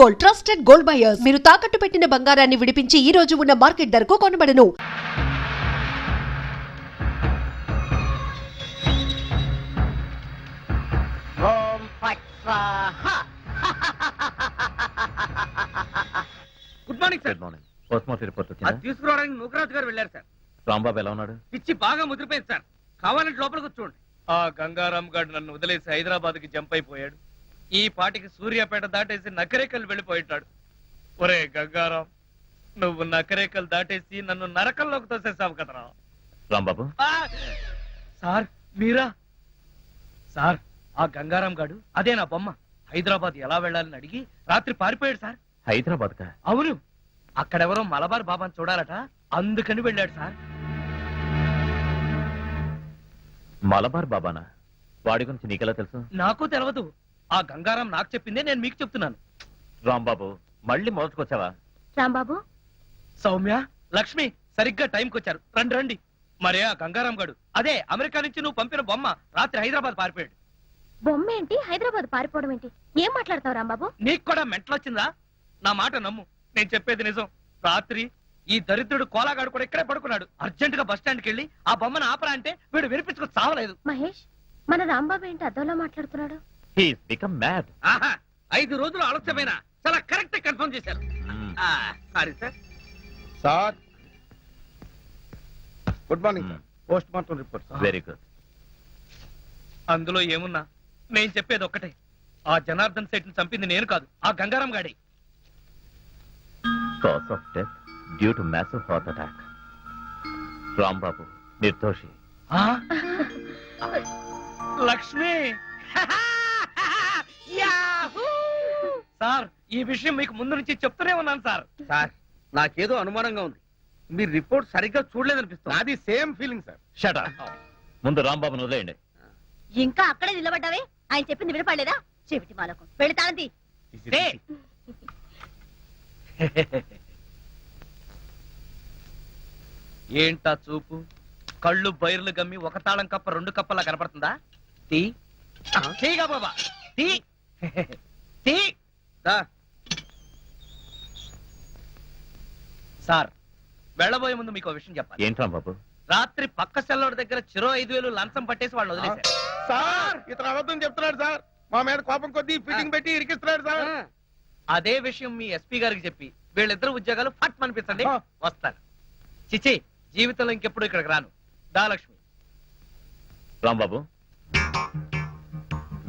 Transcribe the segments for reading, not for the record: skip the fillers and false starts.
Gold, trusted gold buyers. మీరు తాకట్టు పెట్టిన బంగారాన్ని విడిపించి ఈ రోజు ఉన్న మార్కెట్ ధరకు కొనబడను. Good morning sir. Good morning. Postmortem report వచ్చిందా? అది తీసుకురావడానికి నూకరాజు గారు వెళ్ళారు సార్. రాంబాబు ఎలా ఉన్నాడు? పిచ్చి బాగా ముదిరిపోయింది సార్. కావాలంటే లోపలికి చూడండి. ఆ గంగారాం గారు నన్ను వదిలేసి హైదరాబాద్ కి జంప్ అయిపోయాడు. ఈ పాటికి సూర్యాపేట దాటేసి నకరేకల్ వెళ్ళిపోయిటాడు. ఒరే గంగారాం, నువ్వు నకరేకల్ దాటేసి నన్ను నరకంలోకి తోసేసావు కదరా. రాంబాబు సార్ మీరా? సార్ ఆ గంగారాం గాడు అదే నా బొమ్మ. హైదరాబాద్ ఎలా వెళ్ళాలని అడిగి రాత్రి పారిపోయాడు సార్. హైదరాబాద్ కా? అవును, అక్కడెవరో మలబార్ బాబాని చూడాలట, అందుకని వెళ్ళాడు సార్. మలబార్ బాబానా? వాడి గురించి నీకెలా తెలుసు? నాకు తెలియదు. ఆ గంగారాం నాకు చెప్పిందే నేను మీకు చెప్తున్నాను. రాంబాబు మళ్ళీ మొదటికొచ్చావా? రాంబాబు, సౌమ్య, లక్ష్మి సరిగ్గా టైంకి వచ్చారు. రండి రండి. మరే ఆ గంగారాం గడు అదే అమెరికా నుంచి నువ్వు పంపిన బొమ్మ రాత్రి హైదరాబాద్ పారిపోయాడు. బొమ్మ ఏంటి, హైదరాబాద్ పారిపోవడం ఏంటి? ఏం మాట్లాడతావు రాంబాబు? నీకు కూడా మెంటలొచ్చిందా? నా మాట నమ్ము, నేను చెప్పేది నిజం. రాత్రి ఈ దరిద్రుడు కోలాగాడు కూడా ఇక్కడే పడుకున్నాడు. అర్జెంట్ గా బస్ స్టాండ్కి వెళ్ళి ఆ బొమ్మను ఆపరా అంటే వీడు వినిపించుకు చావలేదు. మహేష్, మన రాంబాబు ఏంటి అద్దంలో మాట్లాడుతున్నాడు? He is become mad. ఆహా, 5 రోజులు ఆలస్యమైన చాలా కరెక్ట్ కన్ఫర్మ్ చేశారు. Sorry sir. Sir good morning sir. Post mortem report. Very good. అందులో ఏమున్నా నేను చెప్పేది ఒక్కటే, ఆ జనార్దన్ శెట్టిని చంపింది నేను కాదు, ఆ గంగారాం గాడి. Cause of death due to massive heart attack. Rambabu నిర్దోషి. లక్ష్మి యాహూ! సార్ ఈ విషయం మీకు ముందు నుంచి చెప్తూనే ఉన్నాను సార్. సార్ నాకేదో అనుమానంగా ఉంది. మీ రిపోర్ట్ సరిగ్గా చూడలేదనిపిస్తుంది. అది same feeling sir. Shut up. ముందు రాంబాబును వదిలేయండి. ఇంకా అక్కడే నిలబడ్డావే? ఆయన చెప్పింది వినపడలేదా? చెవిటి మాలకు వెళతానంది. ఏంటా చూపు? కళ్ళు బైర్లు గమ్మి ఒక తాళం కప్ప 2 కప్పలా కనపడుతుందా? తీ తీగా బాబా, తీ తీ. సార్ వెళ్ళబోయే ముందు మీకు విషయం చెప్పాలి. ఏంటి రాంబాబు? రాత్రి పక్క సెల్లోడి దగ్గర చెరో 5,000 లంచం పట్టేసి వాళ్ళు వదిలేశారు. సార్ ఇతను అబద్ధం చెప్తున్నాడు సార్. మా మీద కోపం కొద్దీ ఫిట్టింగ్ పెట్టి ఇరికిస్తున్నాడు సార్. అదే విషయం మీ ఎస్పీ గారికి చెప్పి వీళ్ళిద్దరు ఉద్యోగాలు ఫట్ అనిపించండి. వస్తాను. చిచి, జీవితంలో ఇంకెప్పుడు ఇక్కడికి రాను. దాలక్ష్మి. రాంబాబు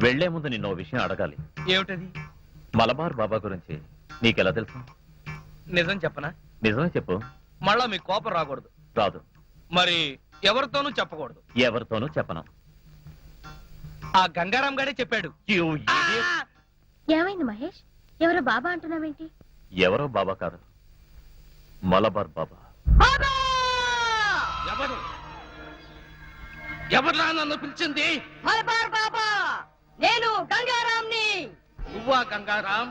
వెళ్లే ముందు నిన్న ఓ విషయం అడగాలి. ఏమిటది? మలబార్ బాబా గురించి నీకెలా తెలుసు? నిజం చెప్పనా? నిజమే చెప్పు. మళ్ళా మీ కోపం రాకూడదు. రాదు. మరి ఎవరితోనూ చెప్పకూడదు. ఎవరితోనూ చెప్పను. ఆ గంగారాం గారే చెప్పాడు. ఏమైంది మహేష్? ఎవరో బాబా అంటున్నావేంటి? ఎవరో బాబా కాదు, మలబార్ బాబా. ఎవరు ఎవరిలా నన్ను పిలిచింది? మలబార్ బాబా, నేను గంగారాంని. నువ్వా గంగారాం?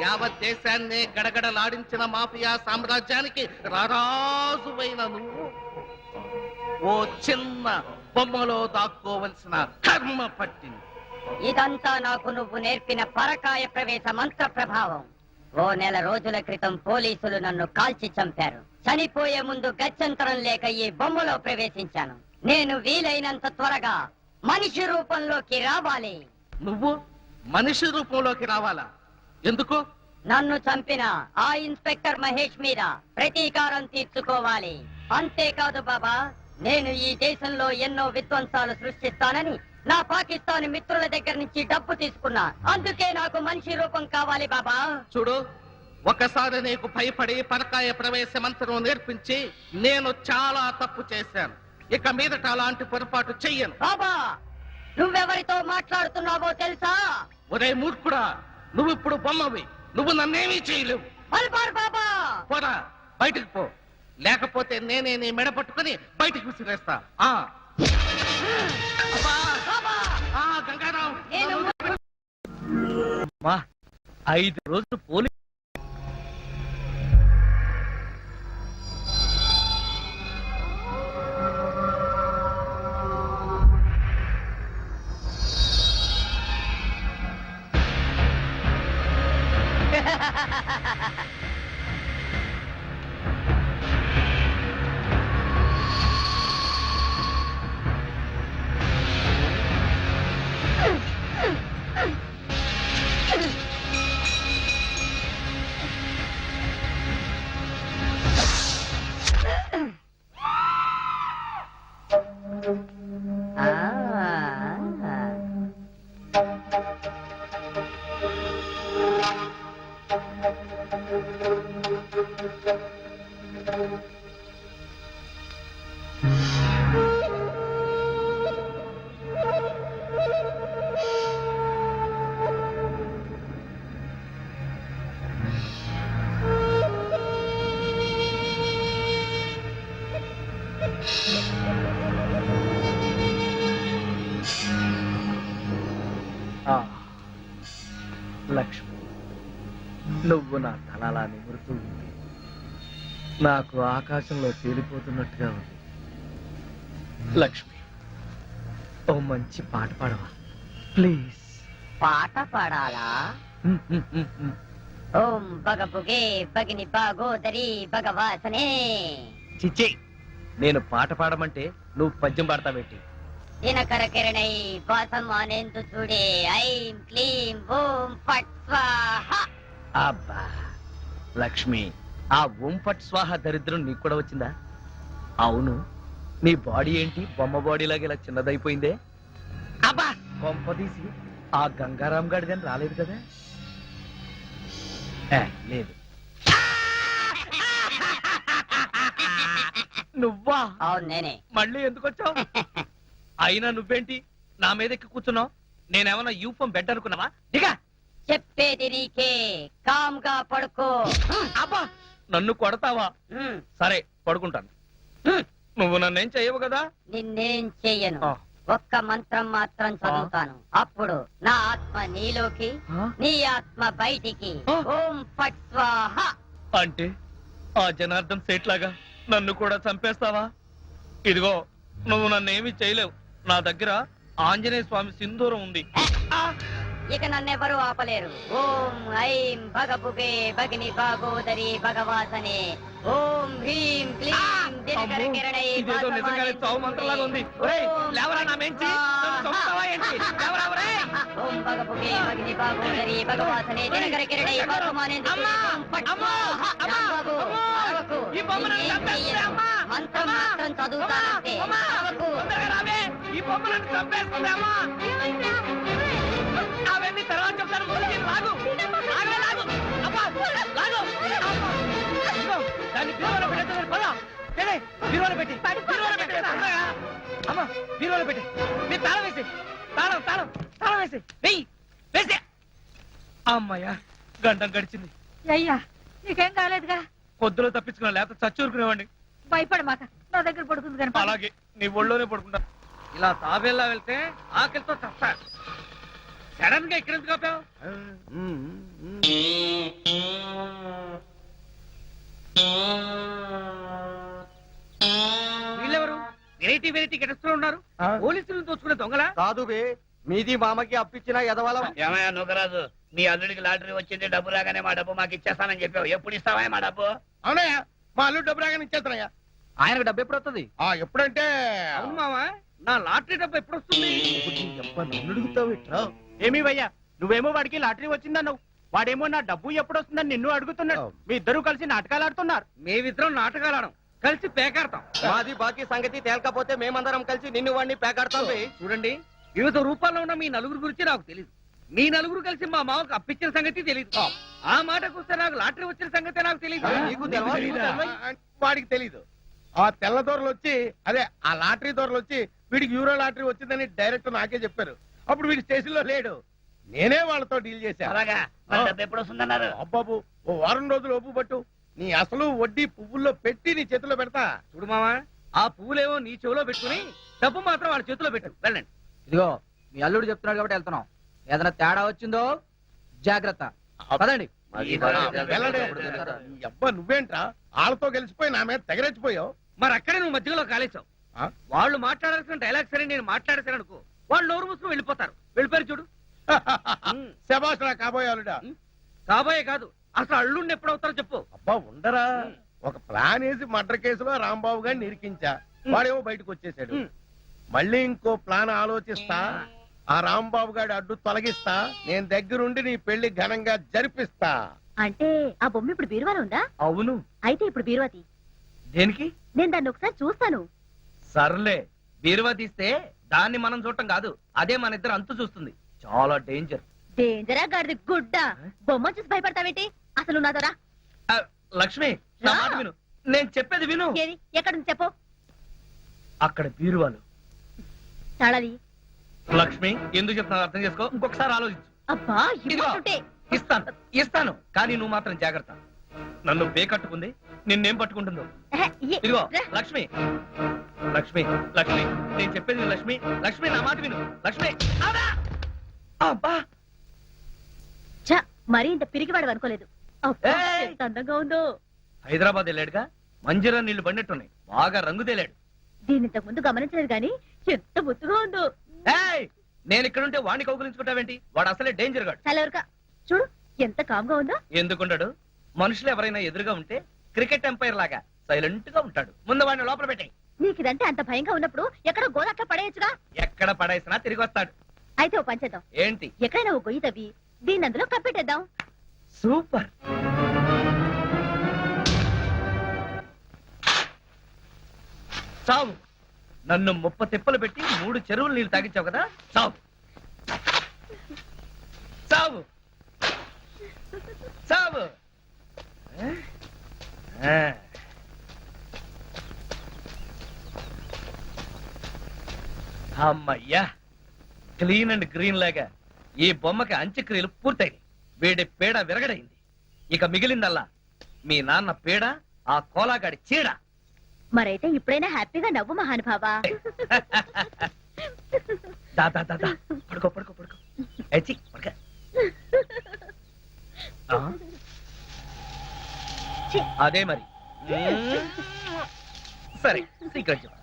యావత్ దేశాన్ని గడగడలాడించిన మాఫియా సామ్రాజ్యానికి రారాజువైన నువ్వు ఓ చిన్న బొమ్మలో దాక్కోవలసిన కర్మ పట్టింది. ఇదంతా నాకు నువ్వు నేర్పిన పరకాయ ప్రవేశ మంత్ర ప్రభావం. ఓ నెల రోజుల క్రితం పోలీసులు నన్ను కాల్చి చంపారు. చనిపోయే ముందు గత్యంతరం లేక ఈ బొమ్మలో ప్రవేశించాను. నేను వీలైనంత త్వరగా మనిషి రూపంలోకి రావాలి. నువ్వు మనిషి రూపంలోకి రావాలా? ఎందుకు? నన్ను చంపిన ఆ ఇన్స్పెక్టర్ మహేష్ మీద ప్రతీకారం తీర్చుకోవాలి. అంతేకాదు బాబా, నేను ఈ దేశంలో ఎన్నో విధ్వంసాలు సృష్టిస్తానని నా పాకిస్తాన్ మిత్రుల దగ్గర నుంచి డబ్బు తీసుకున్నా. అందుకే నాకు మనిషి రూపం కావాలి బాబా. చూడు, ఒకసారి నీకు భయపడి పరకాయ ప్రవేశ మంత్రం నేర్పించి నేను చాలా తప్పు చేశాను. ఇక మీదట అలాంటి పొరపాటు చెయ్యను. బాబా, నువ్వెవరితో మాట్లాడుతున్నావో తెలుసా? ఒరే మూర్ఖుడా, నువ్వు ఇప్పుడు బొమ్మవి. నువ్వు నన్నేమీ చేయలేవు. మల్బార్ బాబా, పోరా, బయటికి పో. లేకపోతే నేనే నీ మెడ పట్టుకుని బయటికి విసిరేస్తా. గంగారాం, 5 రోజులు పోలీసు లక్ష్మి, నువ్వు నా తలలా నిమురుతూ ఉంది, నాకు ఆకాశంలో తేలిపోతున్నట్టుగా ఉంది. లక్ష్మి, ఓ మంచి పాట పాడవా ప్లీజ్? పాట పాడాలా? ఓం బగబుగే బగిని బాగోదరి భగవాసనే. చిచ్చి, నేను పాట పాడమంటే నువ్వు పద్యం పాడతావేంటి? దినకర కిరణై వాసం అనేందు చూడే ఐం క్లీం ఓం ఫట్ స్వాహ. అబ్బా లక్ష్మి, ఆ ఓం ఫట్ స్వాహ దరిద్రం నీకు కూడా వచ్చిందా? అవును, నీ బాడీ ఏంటి బొమ్మ బాడీ లాగా ఇలా చిన్నదైపోయిందే? అబ్బా కొంపదీసి ఆ గంగారాం గాడి కానీ రాలేదు కదా? లేదు. నువ్వా? అవును నేనే. మళ్ళీ ఎందుకు వచ్చావు? అయినా నువ్వేంటి నా మీద ఎక్కి కూర్చున్నావు? నేనేమన్నా యూఫం బెడ్ అనుకున్నావా? దిగా. చెప్పేది నీకే, కామ్గా పడుకో. అబ్బా నన్ను కొడతావా? సరే పడుకుంటాను. నువ్వు నన్నేం చెయ్యవు కదా? నిన్నేం చెయ్యను. ఆ. ఒక్క మంత్రం మాత్రం చదువుతాను, అప్పుడు నా ఆత్మ నీలోకి, ఆ? నీ ఆత్మ బయటికి. ఆ. ఓం ఫట్ స్వాహ. అంటే ఆ జనార్దన్ సేట్ లాగా నన్ను కూడా చంపేస్తావా? ఇదిగో, నువ్వు నన్నేమీ చేయలేవు. నా దగ్గర ఆంజనేయ స్వామి సింధూరం ఉంది. ఇక నన్నెవరూ ఆపలేరు. ఓం ఐం భగబుగే భగిని భాగోదరి భగవాసనే. ఓం హ్రీం క్లీం దినకర అమ్మో, కిరణై ఇదేదో నిజంగానే చావు మంత్రంలాగా ఉంది. ఒరేయ్, లేవరా నా మెంచి, నన్ను చంపుతావా ఏంటి? లేవరా, ఒరేయ్. ఓం భగబుగే భగిని భాగోదరి భగవాసనే దినకర కిరణై వాసమానేందు అమ్మా! ఓం ఫట్ అమ్మా! స్వాహ. అమ్మా! రాంబాబు, అమ్మా! అరవకు. ఈ బొమ్మ నన్ను నిన్నేం చంపేస్తుంది, చెయ్యను. అమ్మా! మంత్రం అమ్మా! మాత్రం చదువుతానంతే. అమ్మా! అరవకు. తొందరగా రావే, ఈ బొమ్మ నన్ను చంపేస్తుంది, అమ్మా! అవన్నీ తర్వాత చెప్తాను, ముందు నేను లాగు. లాగే, లాగు. అబ్బా, లాగు. అమ్మా. ఇదిగో, దాన్ని బీరువాలో పెట్టేద్దాం, పద. ఏలే, బీరువాలో పెట్టి, బీరువాలో పెట్టి, తొందరగా. అమ్మా, బీరువాలో పెట్టి. నీ తాళం వేసి, తాళం వేసి, వెయ్యి, వేసి. అమ్మయ్యా, గంట గడిచింది. అయ్యా నీకేం కాలేదుగా? పొద్దులో తప్పించుకున్నా, లేకపోతే చచ్చూరుకునేవాడిని. భయపడమాక, నా దగ్గర పడుకుంది కానీ అలాగే నీ ఒళ్ళోనే పడుకుంటా. ఇలా తాబేలా వెళ్తే ఆకలితో చస్తా. సడన్ గా ఇక్కడ ఎందుకు ఆపావు? వీళ్ళెవరు? వెరైటీ వెరైటీ గెటస్తో ఉన్నారు. పోలీసులను దోచుకునే దొంగలా? కాదు బే, మీది మామకి అప్పించిన ఎదవలం. ఏమయ్యా నువ్వురాజు, మీ అల్లుడికి లాటరీ వచ్చింది, డబ్బు రాగానే మా డబ్బు మాకు ఇచ్చేస్తానని చెప్పావు. ఎప్పుడు ఇస్తావా మా డబ్బు? అవునయ్యా, మా అల్లుడు డబ్బు రాగానే ఇచ్చేస్తున్నాయా. ఆయనకు డబ్బు ఎప్పుడు వస్తుంది? ఎప్పుడంటే అవును మావా, నా లాటరీ డబ్బు ఎప్పుడు వస్తుంది? ఏమీ భయ్యా, నువ్వేమో వాడికి లాటరీ వచ్చిందన్నావు, వాడేమో నా డబ్బు ఎప్పుడు వస్తుందని నిన్ను అడుగుతున్నాడు. మీ ఇద్దరు కలిసి నాటకాలు ఆడుతున్నారు. మేమిద్దరం నాటకాలు ఆడం, కలిసి పేకాడతాం. మాది బాకీ సంగతి తేలకపోతే మేమందరం కలిసి నిన్ను వాడిని పేకాడతాం బే. చూడండి, వివిధ రూపాల్లో ఉన్న మీ నలుగురు గురించి నాకు తెలియదు. మీ నలుగురు కలిసి మా మామకు అప్పించిన సంగతి తెలియదు. ఆ మాటకు వస్తే నాకు లాటరీ వచ్చిన సంగతి నాకు తెలియదు. నీకు తెలవదా? వాడికి తెలీదు. ఆ తెల్ల దొరలు వచ్చి, అదే ఆ లాటరీ దొరలు వచ్చి వీడికి యూరో లాటరీ వచ్చిందని డైరెక్ట్ నాకే చెప్పారు. అప్పుడు వీడి స్టేషన్ లో లేడు, నేనే వాళ్ళతో డీల్ చేశాను. అలాగా, మరి డబ్బు ఎప్పుడు వస్తుందన్నారు? అబ్బాబు, ఓ వారం రోజులు ఒప్పు పట్టు, నీ అసలు వడ్డీ పువ్వుల్లో పెట్టి నీ చేతిలో పెడతా. చూడు మావా, ఆ పువ్వులేమో నీ చెవిలో పెట్టుకుని డబ్బు మాత్రం వాళ్ళ చేతిలో పెట్టు. వెళ్ళండి. ఇదిగో మీ అల్లుడు చెప్తున్నాడు కాబట్టి వెళ్తున్నాం. ఏదైనా తేడా వచ్చిందో జాగ్రత్త. పదండి. వెళ్ళండి. ఈ అబ్బా నువ్వేంట్రా వాళ్ళతో గెలిచిపోయి నా మీద తెగరెచ్చిపోయావు. మరి అక్కడే నువ్వు మధ్యలో కాలేసావు. ఆ? వాళ్ళు మాట్లాడాల్సిన డైలాగ్ సరే నేను మాట్లాడేశాను అనుకో, వాళ్ళు నోరు మూసుకుని వెళ్ళిపోతారు. వెళ్ళిపోయారు చూడు. శబాష్ రా కాబోయే అల్లుడా. కాబోయే కాదు, అసలు అల్లుడిని ఎప్పుడు అవుతారో చెప్పు. అబ్బా ఉండరా, ఒక ప్లాన్ వేసి మర్డర్ కేసులో రాంబాబు గారిని ఇరికించా, వాడేమో బయటకు వచ్చేసాడు. మళ్ళీ ఇంకో ప్లాన్ ఆలోచిస్తా, ఆ రాంబాబు గారి అడ్డు తొలగిస్తా, నేను దగ్గరుండి నీ పెళ్లి ఘనంగా జరిపిస్తా. అంటే ఆ బొమ్మ ఇప్పుడు బీరువాలో ఉందా? అవును. అయితే ఇప్పుడు బీరువాతి, దేనికి? నేను దాన్ని ఒకసారి చూస్తాను. సర్లే, బీరువా తీస్తే దాన్ని మనం చూడటం కాదు, అదే మన ఇద్దరు అంతు చూస్తుంది. చాలా డేంజర్. డేంజరా గాడిది గుడ్డ, బొమ్మ చూసి భయపడతావేంటి? అసలు నా దొరా లక్ష్మి, నా మాట విను, నేను చెప్పేది విను. ఏది ఎక్కడుంది చెప్పు. అక్కడ బీరువాలు. తాళాలి. లక్ష్మి, ఎందుకు చెప్తున్నా అర్థం చేసుకో, ఇంకొకసారి ఆలోచించు. అబ్బా ఇదిగో, ఇవ్వకుంటే ఇస్తాను కానీ నువ్వు మాత్రం జాగ్రత్త. నన్ను కట్టుకుంది, నిన్నేం పట్టుకుంటుందో. ఇదిగో లక్ష్మి, లక్ష్మి, లక్ష్మి, నేను చెప్పేది విను. లక్ష్మి, లక్ష్మి, నా మాట విను. లక్ష్మి, అబ్బా! ఛ! మరీ ఇంత పిరిగివాడు అనుకోలేదు అబ్బా, ఏయ్! ఎంత అందంగా ఉందో. హైదరాబాద్ వెళ్ళాడుగా మంజీరా నీళ్లు పడినట్టున్నాయి బాగా రంగు తేలాడు. దీన్ని ఇంతకు ముందు గమనించలేదు గాని ఎంత ముద్దుగా ఉందో. ఏయ్! నేను ఇక్కడ ఉంటే వాడిని కౌగులించుకుంటావేంటి? వాడు అసలే డేంజర్ గాడు. చలవరక చూడు ఎంత కామ్గా ఉందో. ఎందుకుంటాడు? మనుషులు ఎవరైనా ఎదురుగా ఉంటే క్రికెట్ ఎంపైర్ లాగా సైలెంట్ గా ఉంటాడు. ముందు వాడిని లోపల పెట్టే. నీకు ఇదంటే అంత భయంగా ఉన్నప్పుడు ఎక్కడో గోదాట్లో పడేయచ్చుగా. ఎక్కడ పడేసినా తిరిగి వస్తాడు. అయితే ఓ పంచేద్దాం, ఏంటి? ఎక్కడైనా ఓ గొయ్యి తవ్వి దీన్ని అందులో కప్పెట్టేద్దాం. సూపర్. చావు. నన్ను 30 తిప్పలు పెట్టి 3 చెరువులు నీళ్ళు తాగించావు కదా, చావు చావు చావు. ఆ. అమ్మయ్యా, క్లీన్ అండ్ గ్రీన్ లాగా ఈ బొమ్మకి అంత్యక్రియలు పూర్తయింది. వీడి పేడ విరగడైంది. ఇక మిగిలిందల్లా మీ నాన్న పేడ, ఆ కోలాగాడి చీడ. మరైతే ఇప్పుడైనా హ్యాపీగా నవ్వు మహానుభావా. దా దా దా దా. పడుకో పడుకో పడుకో. ఎచ్చి పడుకో. ఆ? ఛీ. అదే మరి. సరే సీక్రెట్ చెప్పు.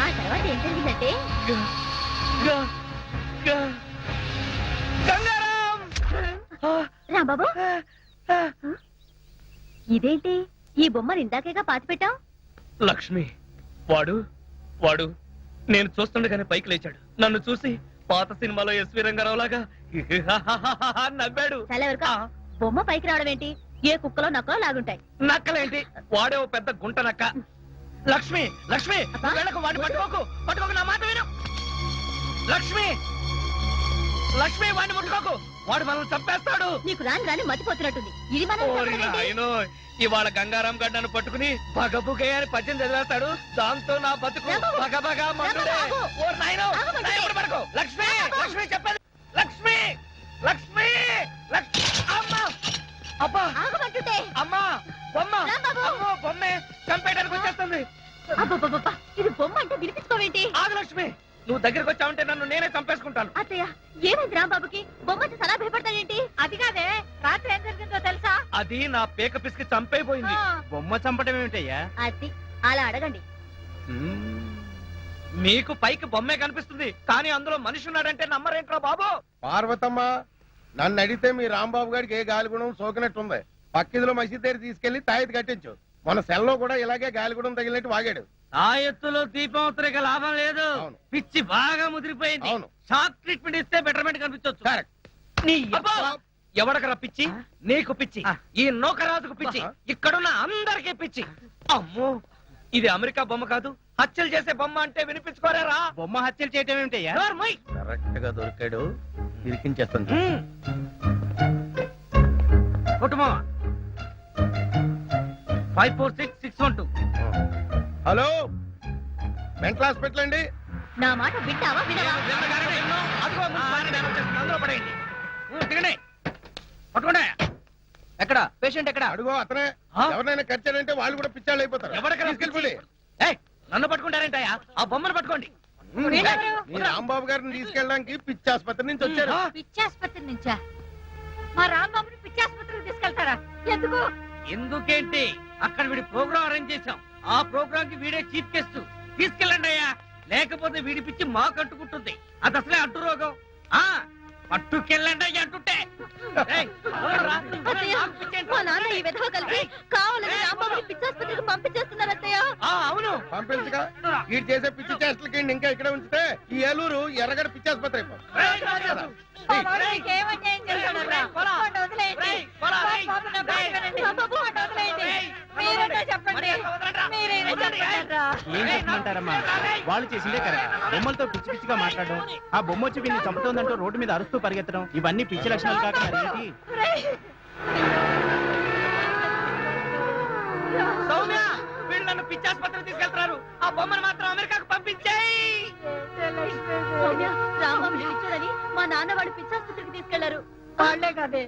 ఆ తర్వాత ఏం జరిగిందంటే గంగారాం! రాంబాబు, ఇదేంటి ఈ బొమ్మను ఇందాకేగా పాతి పెట్టాం. లక్ష్మి, వాడు వాడు నేను చూస్తుండగానే పైకి లేచాడు. నన్ను చూసి పాత సినిమాలో ఎస్వి రంగారావు లాగా నవ్వాడు. చాలా వరకు బొమ్మ పైకి రావడం ఏంటి? ఏ కుక్కలో నక్కలో లాగుంటాయి. నక్కలేంటి? వాడే ఓ పెద్ద గుంట నక్క. లక్ష్మి, లక్ష్మి, నువ్వు వెళ్ళకు, వాడిని పట్టుకోకు, పట్టుకోకు, నా మాట విను. లక్ష్మి, లక్ష్మి, వాడిని ముట్టుకోకు, వాడు మనల్ని చంపేస్తాడు. నీకు రాని రాని మతిపోతున్నట్టుంది. ఇది మనం ఓరి చెప్పడం ఏంటి? నాయనో, ఇవాళ గంగారాం గడ్డను పట్టుకుని బగబుగే అని పద్యం చదివేస్తాడు. దాంతో నా బతుకు రాంబాబు, బగబగా మండుడే. రాంబాబు, ఓరి నాయనో, రాంబాబు, నా ఎప్పుడు పడకు. లక్ష్మి, రాంబాబు. లక్ష్మి చెప్పేది. లక్ష్మి, లక్ష్మి, అమ్మా, అబ్బా, ఆగమంటుంటే. అమ్మా, బొమ్మ, రాంబాబు. అమ్మో, బొమ్మే చంపేయడానికి వచ్చేస్తుంది. అబ్బబ్బబ్బబ్బా, ఇది బొమ్మ అంటే వినిపించుకోవేంటి? ఆగు లక్ష్మి, నువ్వు దగ్గరికి వచ్చావంటే నన్ను నేనే చంపేసుకుంటాను. అత్తయ్య, ఏమైంది రాంబాబుకి? బొమ్మ వచ్చి సలా భయపడతాడేంటి? అది కాదే, రాత్రి ఏం జరిగిందో తెలుసా? అది నా పేక పిసికి చంపైపోయింది. ఆ, బొమ్మ చంపడం ఏమిటయ్యా? అది అలా అడగండి. మీకు పైకి బొమ్మే కనిపిస్తుంది, కానీ అందులో మనిషి ఉన్నాడంటే నమ్మరేంట్రా బాబు? పార్వతమ్మ, నన్ను అడిగితే మీ రాంబాబు గారికి ఏ గాలిగుణం సోకినట్టుంది. పక్కిదిలో మసీద్ దగ్గర తీసుకెళ్లి తాయెత్తు కట్టించు. మన సెల్లో కూడా ఇలాగే గాలిగుణం తగిలినట్టు వాగాడు. ఆ ఎత్తులో దీపం ఉత్తరిక లాభం లేదు. అవును. పిచ్చి బాగా ముదిరిపోయింది. అవును. షాక్ ట్రీట్మెంట్ ఇస్తే బెటర్మెంట్ కనిపించవచ్చు. కరెక్ట్. ఎవడకరా పిచ్చి? నీకు పిచ్చి, ఈ నౌకరాజుకు పిచ్చి, ఇక్కడున్న అందరికీ పిచ్చి. అమ్మో, ఇది అమెరికా బొమ్మ కాదు, హత్యలు చేసే బొమ్మ అంటే వినిపించుకోరారా? బొమ్మ హత్యలు చేయటం ఏమిటయ్యా? నోర్మై. కరెక్ట్ గా దొరికాడు, ఇరికించేస్తాను. కుటుంబం 546612. హలో, మెంటల్ హాస్పిటల్ అండి. నా మాట వింటావా వినవా? అదిగో ముందు డ్యామేజ్ చేస్తుంది, అందులో పడేయండి. దిగండి, పట్టుకోండి. ఎక్కడ పేషెంట్ ఎక్కడ? అడుగో అతనే. ఆ? ఎవరినైనా కరిచాడంటే వాళ్ళు కూడా పిచ్చాళ్ళు అయిపోతారు. ఎవరికైనా తీసుకెళ్ళిపోండి. ఏయ్, నన్ను పట్టుకుంటారేంటయ్యా? ఆ బొమ్మను పట్టుకోండి. మీ రాంబాబు గారిని తీసుకెళ్ళడానికి పిచ్చి ఆసుపత్రి నుంచి వచ్చారు. ఆ? పిచ్చి ఆసుపత్రి నుంచా? మా రాంబాబుని పిచ్చి ఆసుపత్రికి తీసుకెళ్తారా? ఎందుకు? ఎందుకేంటి, అక్కడ వీడి ప్రోగ్రామ్ అరేంజ్ చేశాం. ఆ ప్రోగ్రామ్ కి వీడే చీఫ్ గెస్ట్. తీసుకెళ్ళండి అయ్యా, లేకపోతే వీడి పిచ్చి మాకు అంటుకుంటుంది. అది అసలే అడ్డు రోగం. ఆ పట్టుకెళ్ళండి అయ్యా అంటుంటే. ఏయ్, ఎవరురా? అత్తయ్య, నాకు పిచ్చి ఏంటి? మా నాన్న ఈ విధవ కలిసి కావాలని రాంబాబుని పిచ్చి ఆసుపత్రికి పంపించేస్తున్నారు అత్తయ్య. ఆ, అవును, పంపించగా వీడు చేసే పిచ్చి చేష్టలకి ఇంకా ఇక్కడ ఉంచితే ఈ ఏలూరు ఎర్రగడ పిచ్చి ఆసుపత్రి అయిపోతుంది. మా వాడు మీకు ఏం అన్యాయం చేశాడరా? వాడిని వదిలేయండి. వాడి పాపను బ్రతకనండి. వాడిని వదిలేయండి. మీరేనా చెప్పండి. మీరేనా చెప్పండిరా? ఏం చెప్పమంటారమ్మా, వాళ్ళు చేసిందే కరెక్ట్. బొమ్మలతో పిచ్చి పిచ్చిగా మాట్లాడడం, ఆ బొమ్మ వచ్చి వీళ్ళని చంపుతోందంటూ రోడ్డు మీద అరుస్తూ పరిగెత్తడం, ఇవన్నీ పిచ్చి లక్షణాలు కాక మరేంటి? సౌమ్య వీళ్ళు నన్ను పిచ్చాసుపత్రికి తీసుకెళ్తున్నారు. ఆ బొమ్మను మాత్రం అమెరికాకు పంపించేయి. సౌమ్య రాంబాబుని పిచ్చాడని మా నాన్న వాడు పిచ్చాసుపత్రికి తీసుకెళ్లారు. వాళ్లే కాదే,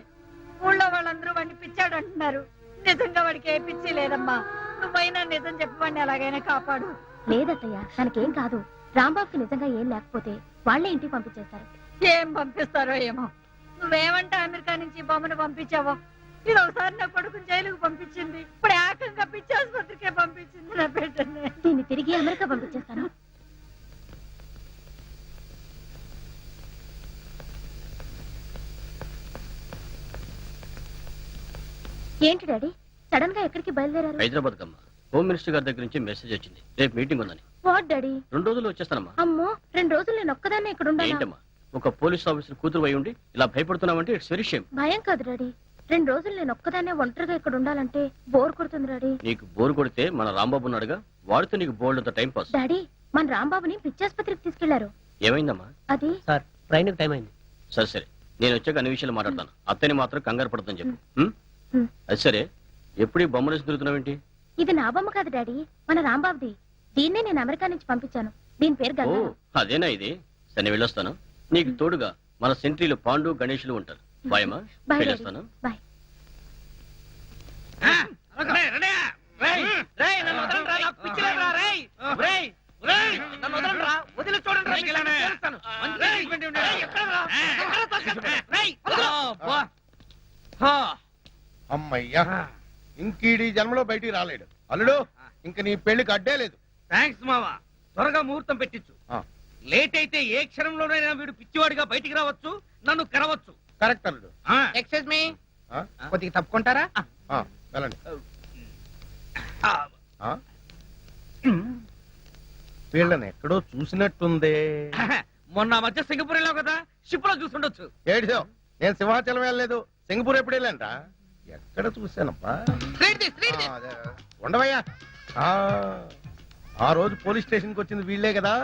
ఊళ్ళో వాళ్ళందరూ వాడిని పిచ్చాడు అంటున్నారు. నిజంగా వాడికి ఏ పిచ్చి లేదమ్మా. నువ్వైనా నిజం చెప్పవాడిని ఎలాగైనా కాపాడు. లేదత్తయ్య, తనకేం కాదు. రాంబాబుకి నిజంగా ఏం లేకపోతే వాళ్లే ఇంటికి పంపించేస్తారు. ఏం పంపిస్తారో ఏమో. నువ్వేమంటే అమెరికా నుంచి బొమ్మను పంపించావో. ఇది ఒకసారి నా కొడుకుని జైలుకు పంపించింది, ఇప్పుడు ఏకంగా పిచ్చి ఆసుపత్రికే పంపించింది నా బిడ్డని. దీన్ని తిరిగి అమెరికా పంపించేస్తాను. ఏంటి డాడీ, సడన్ గా ఎక్కడికి బయలుదేరారు? హైదరాబాద్ కమ్మా, హోమ్ మినిస్టర్ గారి దగ్గర నుంచి మెసేజ్ వచ్చింది, రేపు మీటింగ్ ఉందని. What daddy? 2 రోజుల్లో వచ్చేస్తానమ్మా. అమ్మో, 2 రోజులు నేను ఒక్కదాన్ని ఇక్కడ ఉండాలా? ఏంటమ్మా, ఒక పోలీస్ ఆఫీసర్ కూతురు అయి ఉండి ఇలా భయపడుతున్నావంటే ఇట్స్ వెరీ షేమ్. భయం కాదు డాడీ, 2 రోజులు నేను ఒక్కదాన్నే ఒంటరిగా ఇక్కడ ఉండాలంటే బోర్ కొడుతుంది డాడీ. నీకు బోరు కొడితే మన రాంబాబు ఉన్నాడుగా, వాడితో నీకు బోల్డ్ అంత టైం పాస్. డాడీ, మన రాంబాబుని పిచ్చాసుపత్రికి తీసుకెళ్లారు. ఏమైందమ్మా? అది సార్, ట్రైన్ టైం అయింది. సరే సరే, నేను వచ్చాక అన్ని విషయాలు మాట్లాడతాను. అత్తని మాత్రం కంగారు పడతాను చెప్పు. ఉమ్. అది సరే, ఎప్పుడు ఈ బొమ్మలు వేసి తిరుగుతున్నావేంటి? ఇది నా బొమ్మ కాదు డాడీ, మన రాంబాబుది. దీన్నే నేను అమెరికా నుంచి పంపించాను. దీని పేరు ఓ గంగారాం. అదేనా ఇది? సరే నేను వెళ్ళొస్తాను. నీకు తోడుగా మన సెంట్రీలు పాండు గణేషులు ఉంటారు. బాయమ్మా, బాయ్ డాడీ, వెళ్ళొస్తాను. బాయ్. నన్ను వదలండిరా, నాకు పిచ్చి లేదురా, రేయ్. రేయ్, రేయ్, నన్ను వదలండిరా, వదిలి చూడండిరా, మీకు చేస్తాను. మంచి ట్రీట్మెంట్ ఇవ్వండి. ఎక్కడరా? ఎక్కడ తోసేస్తున్నా? రేయ్, వదలు. అమ్మయ్యా, ఇంకీడి జన్మలో బయటికి రాలేడు. అల్లుడు, ఇంక నీ పెళ్లికి అడ్డే లేదు. థ్యాంక్స్ మావా, త్వరగా ముహూర్తం పెట్టించు. ఆ, లేట్ అయితే ఏ క్షణంలోనైనా వీడు పిచ్చివాడిగా బయటికి రావచ్చు, నన్ను కరవచ్చు. కరెక్ట్ అల్లుడు. ఎక్స్క్యూజ్ మీ, ఆ, కొద్దిగా తప్పుకుంటారా? ఆ, వెళ్ళండి. ఆ? వీళ్ళని ఎక్కడో చూసినట్టుందే. మొన్న ఆ మధ్య సింగపూర్ వెళ్ళావు కదా, షిప్ లో చూసుండొచ్చు. ఏడిసావు, నేను సింహాచలం వెళ్ళలేదు, సింగపూర్ ఎప్పుడు వెళ్ళానంట. ఎక్కడ చూశానప్పా? ఆ, అదే. ఉండవయ్యా. ఆ రోజు పోలీస్ స్టేషన్ కి వచ్చింది వీళ్ళే కదా.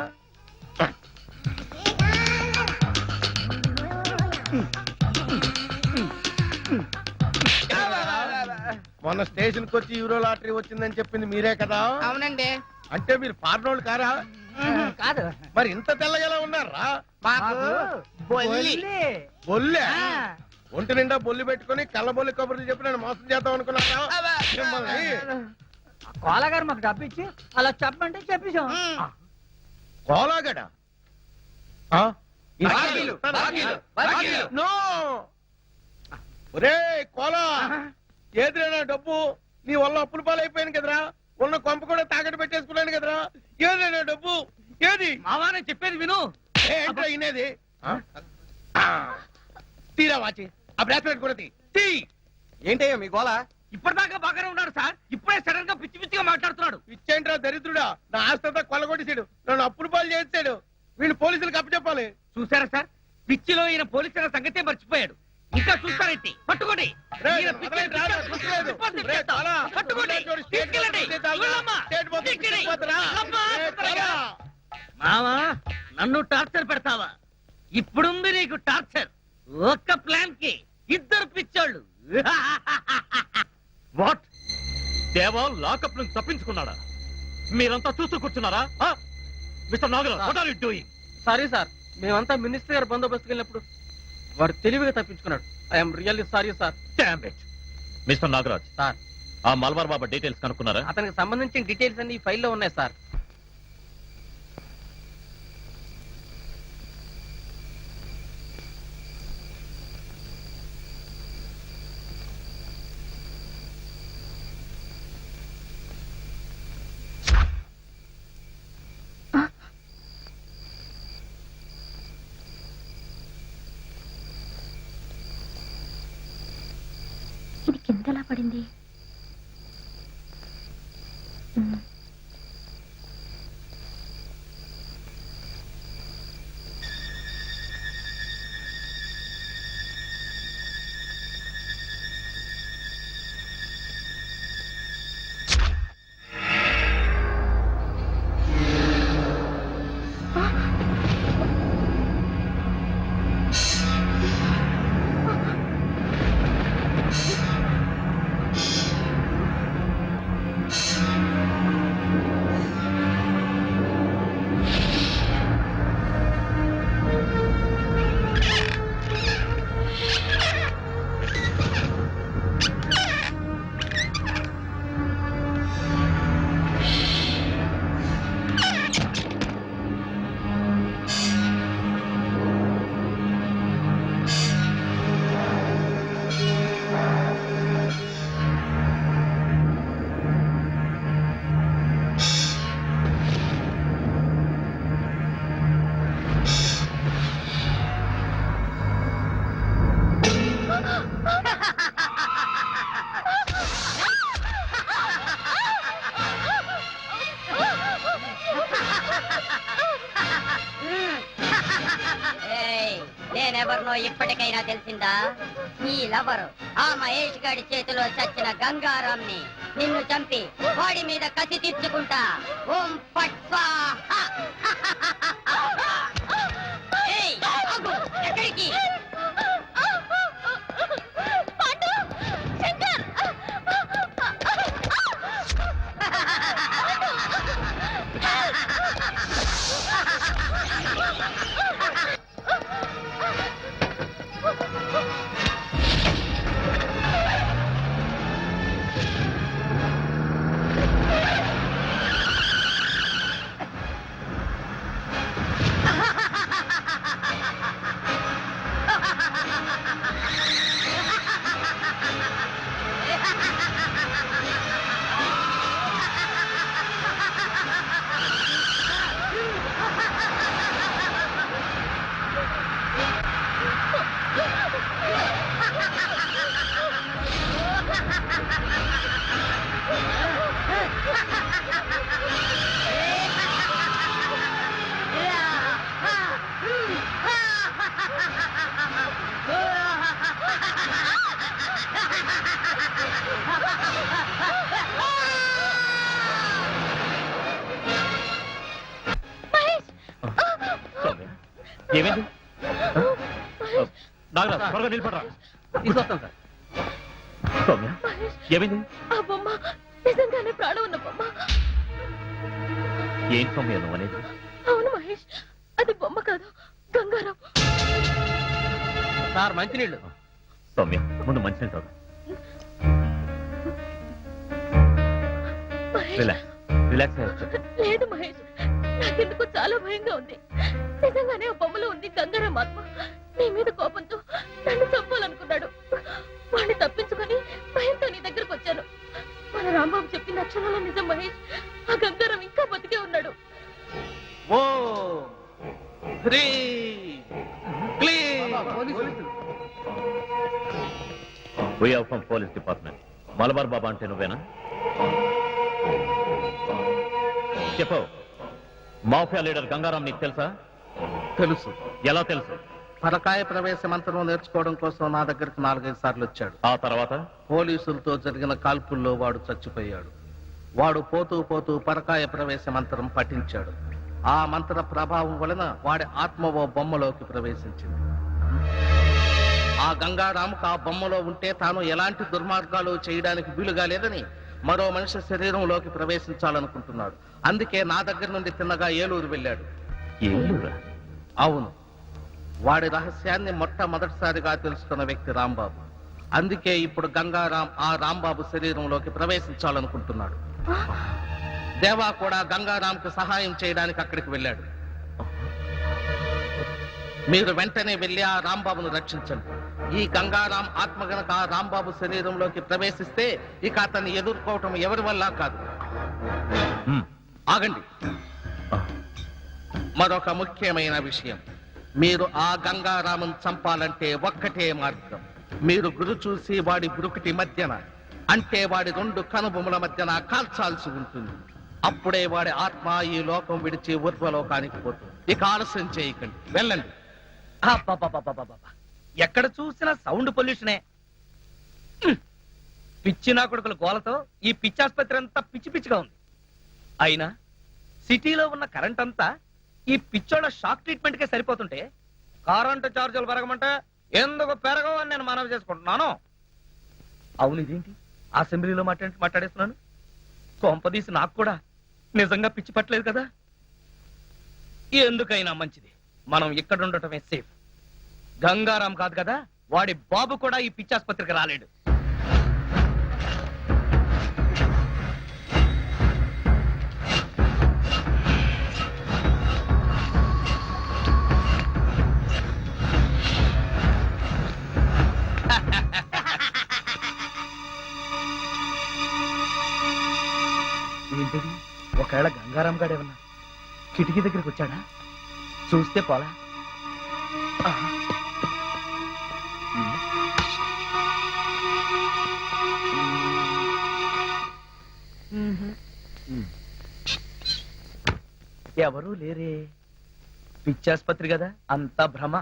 మొన్న స్టేషన్ కి వచ్చి యూరో లాటరీ వచ్చిందని చెప్పింది మీరే కదా. అవునండి. అంటే మీరు ఫారినోళ్ళు కారా? కాదు, మరి ఇంత తెల్లగా ఉన్నారా? బొల్లే ఒంటి నిండా బొల్లి పెట్టుకుని కళ్ళబొల్లి కబుర్లు చెప్పి నేను మోసం చేద్దాం అనుకున్నారా? మిమ్మల్ని కోలగారు మాకు డబ్బు ఇచ్చి అలా చెప్పంటే చెప్పేశాం. కోలాగడ నో. ఒరే కోలా, ఏదిరైనా డబ్బు నీ వల్ల అప్పుల పాలైపోయాను కదరా. ఉన్న కొంప కూడా తాకట్టు పెట్టేసుకున్నాను కదరా. ఏదైనా డబ్బు ఏది? మావా నేను చెప్పేది విను. ఏంటో ఇనేది? తీరా వాచి, ఆ బ్రాస్లెట్ కూడా తీ. ఏంటయ్యా మీ గోళ? ఇప్పటిదాకా బాగానే ఉన్నాడు సార్, ఇప్పుడే సడన్ గా పిచ్చి పిచ్చిగా మాట్లాడుతున్నాడు. ఇచ్చేంట్రా దరిద్రుడా, నా ఆస్తంతా కొల్లగొట్టేశాడు, నన్ను అప్పులు పాలు చేసాడు. వీళ్ళు పోలీసులకు అప్పచెప్పాలి. చూసారా సార్, పిచ్చిలో ఈయన పోలీసుల సంగతే మర్చిపోయాడు. ఇంకా చూస్తారేంటి? పట్టుకోండి. రేయ్, ఈయన పిచ్చి వదలండి, రా, వదలలేదు. రిపోర్ట్ రేయ్, చేస్తాం. చాలా. పట్టుకోండి. తీసుకెళ్ళండి. వెళ్ళమ్మా. స్టేట్ మొత్తం తీసుకెళ్ళి. తీసుకుపోతారా? వెళ్ళమ్మా, రేయ్, తొందరగా. చాలా. మావా, నన్ను టార్చర్ పెడతావా? ఇప్పుడుంది నీకు టార్చర్. ఒక్క ప్లాన్ కి 2 పిచ్చోళ్ళు. వాట్? దేవా లాకప్ నుంచి తప్పించుకున్నాడా? మీరంతా చూస్తూ కూర్చున్నారా? Mister Nagaraj, what are you doing? Sorry sir, మేమంతా మినిస్టర్ గారు బందోబస్తుకి వెళ్ళినప్పుడు వాడు తెలివిగా తప్పించుకున్నాడు. I'm really sorry sir. Damn it. Mister Nagaraj, sir, ఆ మల్బార్ బాబా డీటెయిల్స్ కనుక్కున్నారా? అతనికి సంబంధించిన డీటెయిల్స్ అన్ని ఈ ఫైల్లో ఉన్నాయి సార్. ఇది కింద ఎలా పడింది? నేనెవరినో ఇప్పటికైనా తెలిసిందా? ఈ లవరు ఆ మహేష్ గాడి చేతిలో చచ్చిన గంగారాంని నిన్ను చంపి వాడి మీద కసి తీర్చుకుంటా. ఓం ఫట్ స్వాహా. ఏయ్, ఆగు. ఎక్కడికి? ఏమైంది? నాగరాజ్, త్వరగా నిలబడరా. తీసుకొస్తాం సార్. సౌమ్య, ఏమైంది? ఆ బొమ్మ నిజంగానే ప్రాణం ఉన్న బొమ్మ. ఏం సౌమ్య నువ్వు అనేది? అవును మహేష్, అది బొమ్మ కాదు, గంగారాం. సార్ మంచినీళ్ళు. సౌమ్య, ముందు మంచిని తాగు. మహేష్, రిలాక్స్ అయ్యొచ్చు. లేదు మహేష్, నాకెందుకో చాలా భయంగా ఉంది. నిజంగానే ఆ బొమ్మలో ఉంది గంగారాం ఆత్మ. నీ మీద కోపంతో నన్ను చంపాలనుకున్నాడు. వాడిని తప్పించుకొని భయంతో నీ దగ్గరకు వచ్చాను. మన రాంబాబు చెప్పిన అక్షరాల నిజం మహేష్. ఆ గంగారాం ఇంకా బతికే ఉన్నాడు. We are from police department. Malabar Baba అంటే నువ్వేనా? చెప్పు. మాఫియా లీడర్ గంగారాం నీకు తెలుసా? తెలుసు. ఎలా తెలుసు? పరకాయ ప్రవేశ మంత్రం నేర్చుకోవడం కోసం నా దగ్గరకు 4-5 సార్లు వచ్చాడు. ఆ తర్వాత పోలీసులతో జరిగిన కాల్పుల్లో వాడు చచ్చిపోయాడు. వాడు పోతూ పోతూ పరకాయ ప్రవేశ మంత్రం పఠించాడు. ఆ మంత్ర ప్రభావం వలన వాడి ఆత్మ ఓ బొమ్మలోకి ప్రవేశించింది. ఆ గంగారాముకు ఆ బొమ్మలో ఉంటే తాను ఎలాంటి దుర్మార్గాలు చేయడానికి వీలుగా లేదని మరో మనిషి శరీరంలోకి ప్రవేశించాలనుకుంటున్నాడు. అందుకే నా దగ్గర నుండి తిన్నగా ఏలూరు వెళ్ళాడు. ఏలూరా? అవును, వాడి రహస్యాన్ని మొట్టమొదటిసారిగా తెలుసుకున్న వ్యక్తి రాంబాబు. అందుకే ఇప్పుడు గంగారాం ఆ రాంబాబు శరీరంలోకి ప్రవేశించాలనుకుంటున్నాడు. దేవా కూడా గంగారాంకు సహాయం చేయడానికి అక్కడికి వెళ్ళాడు. మీరు వెంటనే వెళ్ళి ఆ రాంబాబును రక్షించండి. ఈ గంగారాం ఆత్మ గనక ఆ రాంబాబు శరీరంలోకి ప్రవేశిస్తే ఇక అతన్ని ఎదుర్కోవటం ఎవరి వల్ల కాదు. ఆగండి, మరొక ముఖ్యమైన విషయం. మీరు ఆ గంగారామం చంపాలంటే ఒక్కటే మార్గం. మీరు గురు చూసి వాడి బురుకుటి మధ్యన, అంటే వాడి 2 కనుబొమ్మల మధ్యన కాల్చాల్సి ఉంటుంది. అప్పుడే వాడి ఆత్మ ఈ లోకం విడిచి ఊర్ధ్వలోకానికి పోతుంది. ఇక ఆలస్యం చేయకండి, వెళ్ళండి. ఎక్కడ చూసినా సౌండ్ పొల్యూషనే. పిచ్చి నా కొడుకుల గోలతో ఈ పిచ్చి ఆసుపత్రి అంతా పిచ్చి పిచ్చిగా ఉంది. అయినా సిటీలో ఉన్న కరెంట్ అంతా ఈ పిచ్చోళ్ళ షాక్ ట్రీట్మెంట్ కే సరిపోతుంటే కరెంటు ఛార్జీలు పెరగమంటే ఎందుకు పెరగవు అని నేను మనవి చేసుకుంటున్నాను. అవును, ఇదేంటి అసెంబ్లీలో మాట్లాడేస్తున్నాను? కొంపదీసి నాకు కూడా నిజంగా పిచ్చి పట్టలేదు కదా. ఎందుకైనా మంచిది మనం ఇక్కడ ఉండటమే సేఫ్. గంగారాం కాదు కదా, వాడి బాబు కూడా ఈ పిచ్చి ఆసుపత్రికి రాలేడు. ఏంటిది? ఒకవేళ గంగారాం గాడేమన్నా కిటికీ దగ్గరికి వచ్చాడా? చూస్తే పోలా. ఎవరు లేరే. పిచ్చాసుపత్రి కదా, అంతా భ్రమ.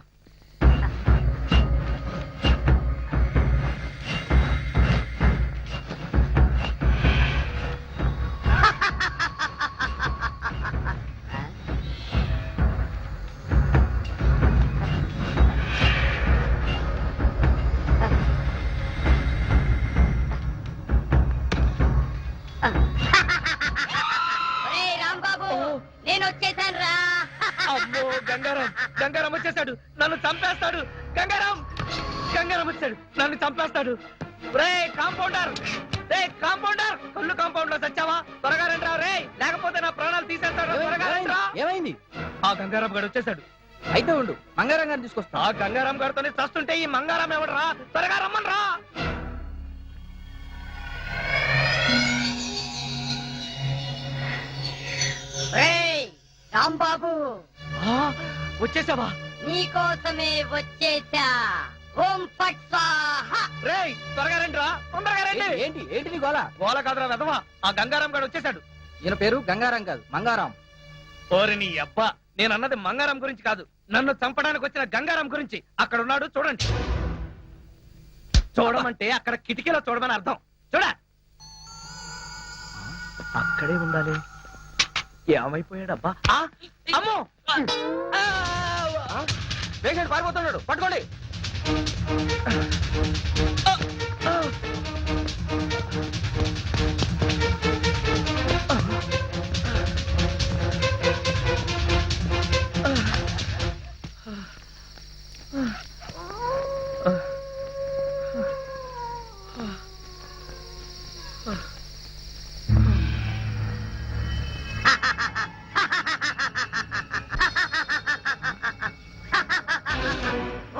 నేను వచ్చేసాను రా. అమ్మో గంగారాం, గంగారాం వచ్చేసాడు, నన్ను చంపేస్తాడు. గంగారాం, గంగారాం వచ్చాడు, నన్ను చంపేస్తాడు. రే కాంపౌండర్, రే కాంపౌండర్, కళ్ళు కాంపౌండ్ లో చచ్చావా? త్వరగా రండి రా రే, లేకపోతే నా ప్రాణాలు తీసేస్తాడు. త్వరగా రండి రా. ఏమైంది? ఆ గంగారాం గారు వచ్చేసాడు. అయితే ఉండు, మంగారం గారిని తీసుకొస్తా. ఆ గంగారాం గారితోనే చస్తుంటే ఈ మంగారాం ఎవడరా? త్వరగా రమ్మని రా. రేయ్ రాంబాబు, వచ్చేసావా? నీకోసమే వచ్చేసా. ఓం ఫట్ స్వాహా. రే త్వరగా రండి రా, తొందరగా రండి. ఏంటి ఏంటి నీ గోల? గోల కాదురా వెధవా, ఆ గంగారాం గారు వచ్చేసాడు. ఈయన పేరు గంగారం కాదు, మంగారాం. ఓరి నీ అబ్బా, నేను అన్నది మంగారాం గురించి కాదు, నన్ను చంపడానికి వచ్చిన గంగారాం గురించి. అక్కడ ఉన్నాడు చూడండి. చూడమంటే అక్కడ కిటికీలో చూడమని అర్థం. చూడ, అక్కడే ఉండాలి. ఏమైపోయాడబ్బా? అమ్మో, పేషెంట్ పారిపోతున్నాడు, పట్టుకోండి.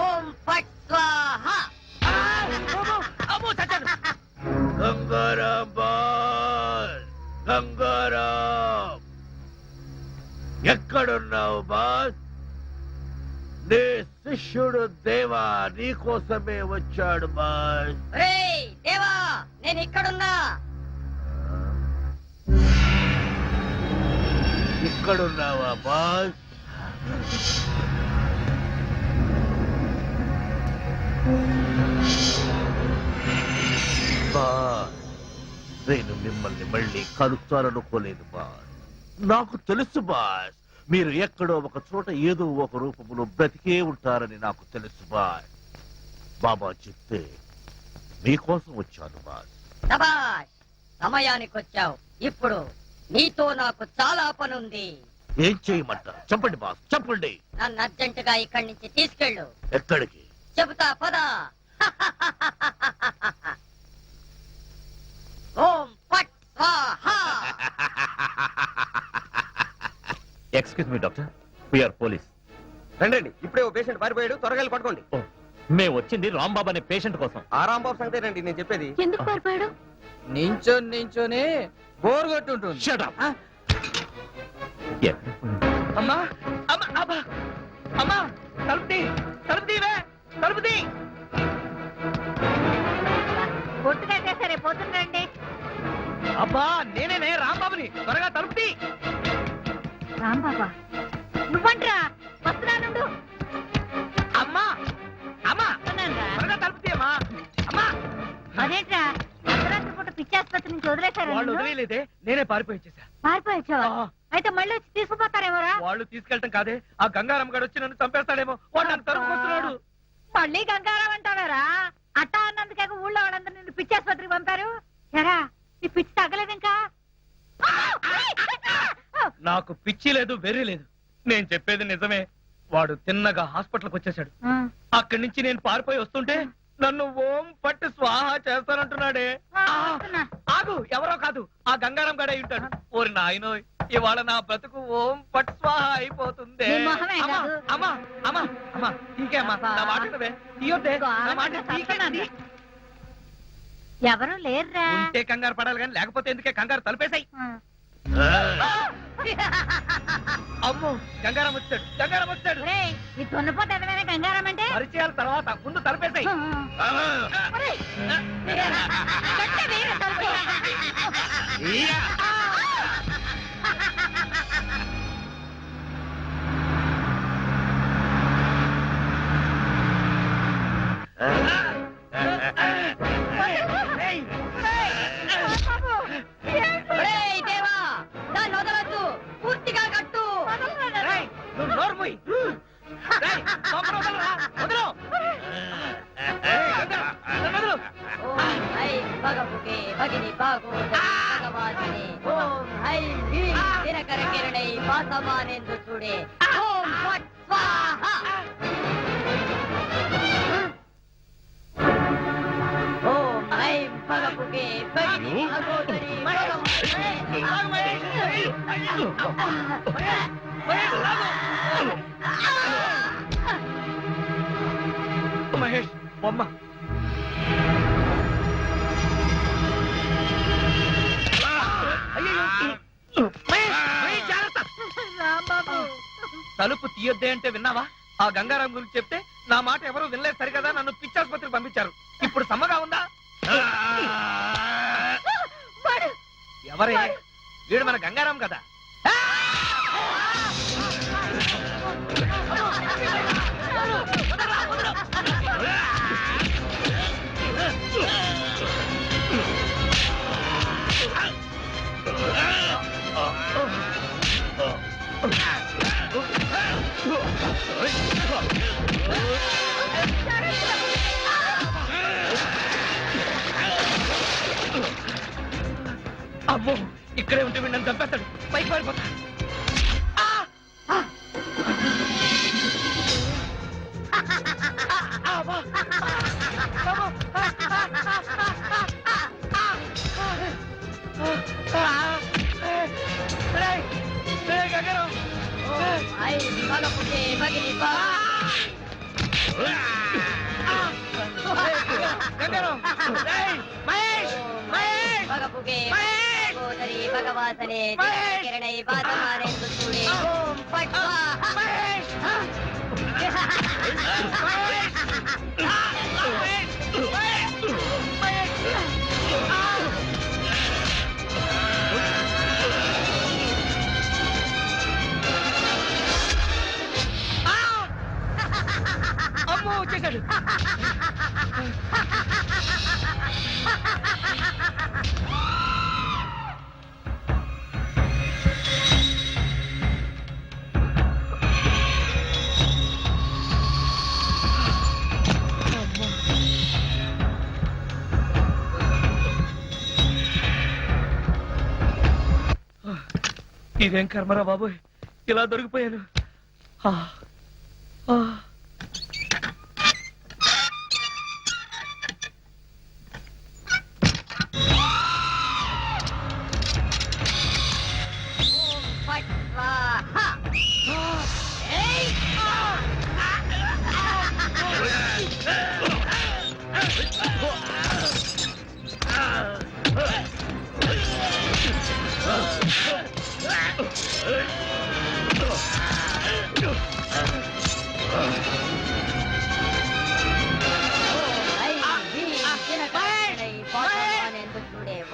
ఓం ఫట్ స్వాహా. అమ్మో చచ్చాడు. గంగారాం బాస్, గంగారాం ఎక్కడున్నావు బాస్? నీ శిష్యుడు దేవా నీకోసమే వచ్చాడు బాస్. రేయ్ దేవా, నేను ఇక్కడున్నా. ఇక్కడున్నావా బాస్? బాస్, నేను మిమ్మల్ని మళ్ళీ కలుస్తాననుకోలేదు బాస్. నాకు తెలుసు బాస్, మీరు ఎక్కడో ఒక చోట ఏదో ఒక రూపంలో బ్రతికే ఉంటారని నాకు తెలుసు బాస్. బాబా చెప్తే మీకోసం వచ్చాను బాస్. సబాష్, సమయానికి వచ్చావు. ఇప్పుడు నీతో నాకు చాలా పనుంది. ఏం చేయమంటారు చెప్పండి బాస్, చెప్పండి. నన్ను అర్జెంటుగా ఇక్కడి నుంచి తీసుకెళ్ళు. ఎక్కడికి? చెబుతా పద. ఓం ఫట్ స్వాహా. Excuse me doctor, we are police. రండి, ఇప్పుడే ఓ పేషెంట్ పారిపోయాడు, త్వరగా వెళ్ళి పట్టుకోండి. మేము వచ్చింది రాంబాబు అనే పేషెంట్ కోసం. ఆ రాంబాబు సంగతేనండి నేను చెప్పేది. ఎందుకు పారిపోయాడు? నించొని బోర్ కొట్టుంటుంది. Shut up. అమ్మా, అమ్మా, అమ్మా, అమ్మా, తలుపు తీ, తలుపు తీవే, తలుపు తీ. పొట్టుకైతే సరే పోతుందండి. అబ్బా నేనే రాంబాబుని, త్వరగా తలుపు తీ. రాంబాబా నువ్వంట్రా, వస్తున్నానుండు. అమ్మా, అమ్మా, త్వరగా తలుపు తీ అమ్మా. అమ్మా, అదేంట్రా అర్ధరాత్రి పూట పిచ్చాసుపత్రి నుంచి వదిలేశారా? వాళ్ళు వదిలేదే, నేనే పారిపోయి వచ్చేసా. పారిపోయొచ్చావా? ఆ. అయితే మళ్ళీ వచ్చి తీసుకుపోతారేమోరా? వాళ్ళు తీసుకెళ్ళటం కాదే, ఆ గంగారాం గారు వచ్చి నన్ను చంపేస్తాడేమో. వాడు నన్ను తరుముకొస్తున్నాడు. మళ్ళీ గంగారాం అంటావారా? అట్టా అన్నందుకే ఊళ్ళో వాళ్ళందరూ నిన్ను పిచ్చాసుపత్రికి పంపారు. ఎరా నీ పిచ్చి తగ్గలేదు ఇంకా? నాకు పిచ్చి లేదు, వెర్రి లేదు, నేను చెప్పేది నిజమే. వాడు తిన్నగా హాస్పిటల్కి వచ్చేసాడు. అక్కడి నుంచి నేను పారిపోయి వస్తుంటే నన్ను ఓం పట్టు స్వాహా చేస్తానంటున్నాడే. ఆగు, ఎవరో కాదు, ఆ గంగారాం గడే ఉంటాడు. ఓరి నాయనో, ఇవాళ నా బ్రతుకు ఓం పట్టు స్వాహా అయిపోతుంది. నీ మొహమే అమ్మా, కాదు. అమ్మా, అమ్మా, అమ్మా, ఇంకేమ్మా, నా మాట వినవే. తీయొద్దే, నా మాట తీయకే. ఎవరు లేరురా. ఉంటే కంగారు పడాలి కానీ లేకపోతే ఎందుకే కంగారు? తలుపేశాయి. అమ్మో, గంగారాం వచ్చాడు, గంగారాం వచ్చాడు. ఒరేయ్, ఈ దున్నపోతే ఎదవైన గంగారాం అంటే? పరిచయాల తర్వాత ముందు తలుపేశాయి. ఒరేయ్, గట్టిగా వేయరా తలుపు. రేయ్ దేవా, దాన్ని వదలొద్దు, పూర్తిగా కట్టు. రేయ్, నువ్వు నోరు మూయ్. రేయ్, తొందరగా వదలరా, వదలు. రేయ్, గంగారాం, నన్ను వదలు. ఓం ఐ భగవుకే భగిని భాగో భగవాదిని. ఓం వాసమానేందు చూడే ఓం ఫట్ స్వాహా ఓం ఐం భగపుగే భగిని భగోదరి మహేష్ బొమ్మ రాంబాబు తలుపు తీయొద్దే అంటే విన్నావా? ఆ గంగారాం గురించి చెప్తే నా మాట ఎవరూ వినలేదు సరికదా, నన్ను పిచ్చాసుపత్రికి పంపించారు. ఇప్పుడు సమ్మగా ఉందా? ఎవరే వీడు? మన గంగారాం కదా. అమ్మో, ఇక్కడే ఉంటే వీడిని చంపేస్తాడు. పైకి పారిపోతా. ఐం భగపుగే భగిని భగపుగే భగోదరి భగవాసనే కిరణై వాసమానేందు చూడే ఓం ఫట్ స్వాహా అమ్మో, వచ్చేసాడు. ఇదేం కర్మరా బాబు, ఇలా దొరికిపోయాను. ఫట్ స్వాహా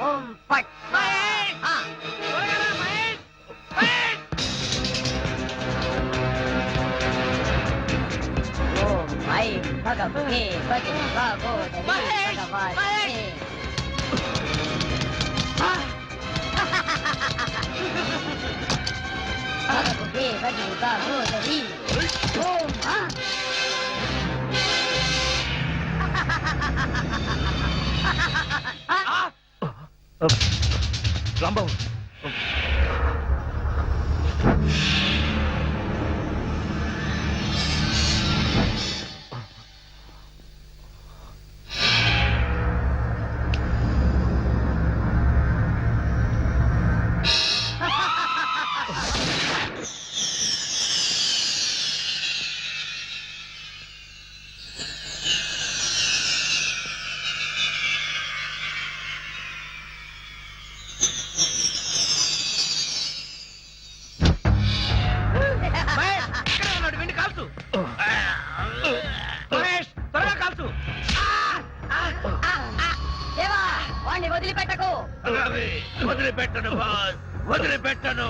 ఓం ఫట్ స్వాహా ఓం ఐం భగపుగే భగిని భగోదరి భగవాసనే భగపుగే భగిని భగోదరి ఓం రాంబాబు, వదిలిపెట్టకు. వదిలిపెట్టను బాస్, వదిలిపెట్టను.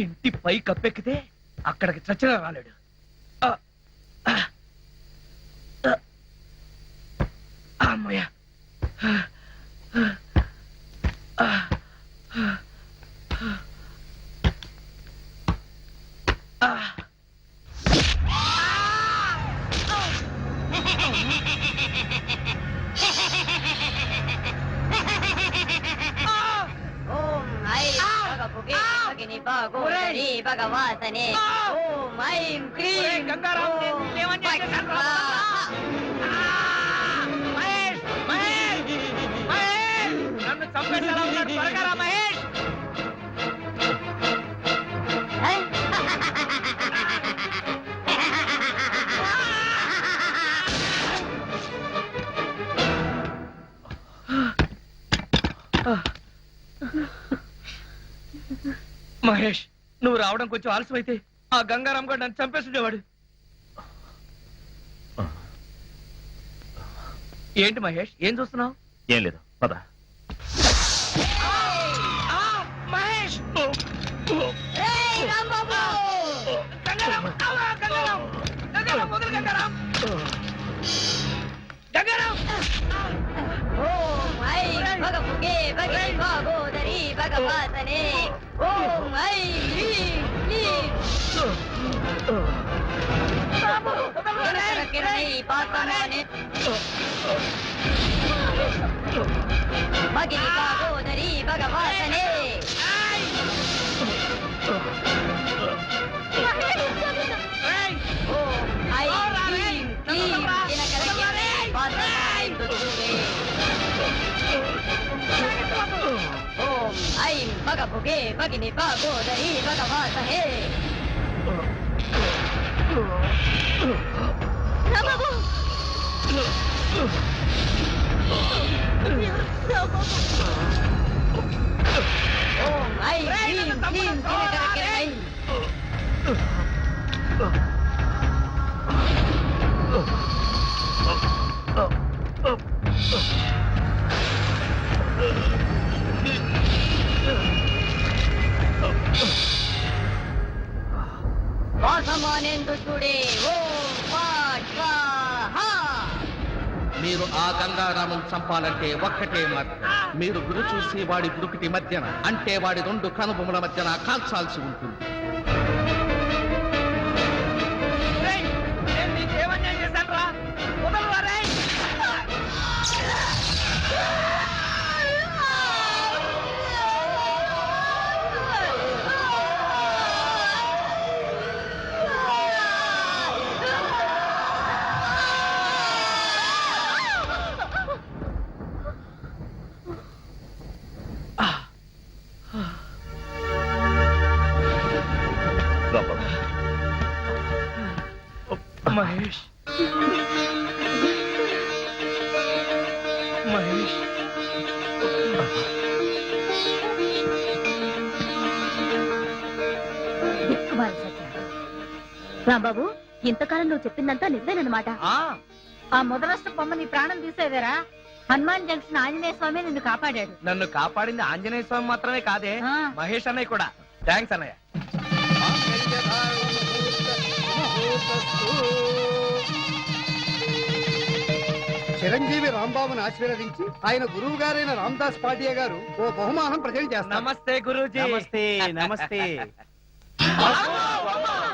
ఇంటి పై కప్పెక్కితే అక్కడికి చచ్చినా రాలేడు. అమ్మయ్య, బగోదరి భగవాసనే ఓం ఐం క్లీం గంగారాం, ఓం నేనేమని చేశాను రా? మహేష్ మహేష్ మహేష్ నన్ను చంపేశారా ఉన్నాడు, త్వరగా రా మహేష్. మహేష్, నువ్వు రావడం కొంచెం ఆలస్యమైతే ఆ గంగారాం గారు నన్ను చంపేస్తుండేవాడు. ఏంటి మహేష్, ఏం చూస్తున్నావు? ఏం లేదు, పద. మహేష్ ఏయ్ రాంబాబు గంగారాం, ఆవా, గంగారాం, గంగారాం, వదలు గంగారాం. గంగారాం, ఓం ఐం భగభుగే భగిని బగోదరి భగవాసనే ఓం ఐం క్లీం క్లీం కిరణై పాతమానే భగిని బగోదరి భగవాసనే ఓం ఐం క్లీం క్లీం దినకర కిరణై పాతమానే ఓం ఐం భగభుగే భగిని బగోదరి భగవాసనే రాంబాబు ఓం ఐం క్లీం క్లీం దినకర కిరణై వాసమానేందు చూడే ఓం పాట్ స్వాహా మీరు ఆ గంగారామం చంపాలంటే ఒక్కటే మార్గం. మీరు గురి చూసి వాడి గురుకుటి మధ్యన, అంటే వాడి రెండు కనుబొమ్మల మధ్యన కాల్చాల్సి ఉంటుంది. నేను నీకేమన్యాయం చేశాను రా? వదలరా రేయ్. మహేష్ మహేష్ రాంబాబు, ఇంతకాలం నువ్వు చెప్పిందంతా నిజమేనమాట. ఆ మొదలష్ట బొమ్మ నీ ప్రాణం తీసేదేరా? హనుమాన్ జంక్షన్ ఆంజనేయ స్వామి నిన్ను కాపాడాడు. నన్ను కాపాడింది ఆంజనేయ స్వామి మాత్రమే కాదే, ఆ. మహేష్ అన్నయ్య కూడా. థ్యాంక్స్ అన్నయ్య. చిరంజీవి రాంబాబును ఆశీర్వదించి ఆయన గురువు గారైన రామదాస్ పాటియా గారు ఓ బహుమానం ప్రజెంట్ చేస్తారు. నమస్తే గురూజీ. నమస్తే నమస్తే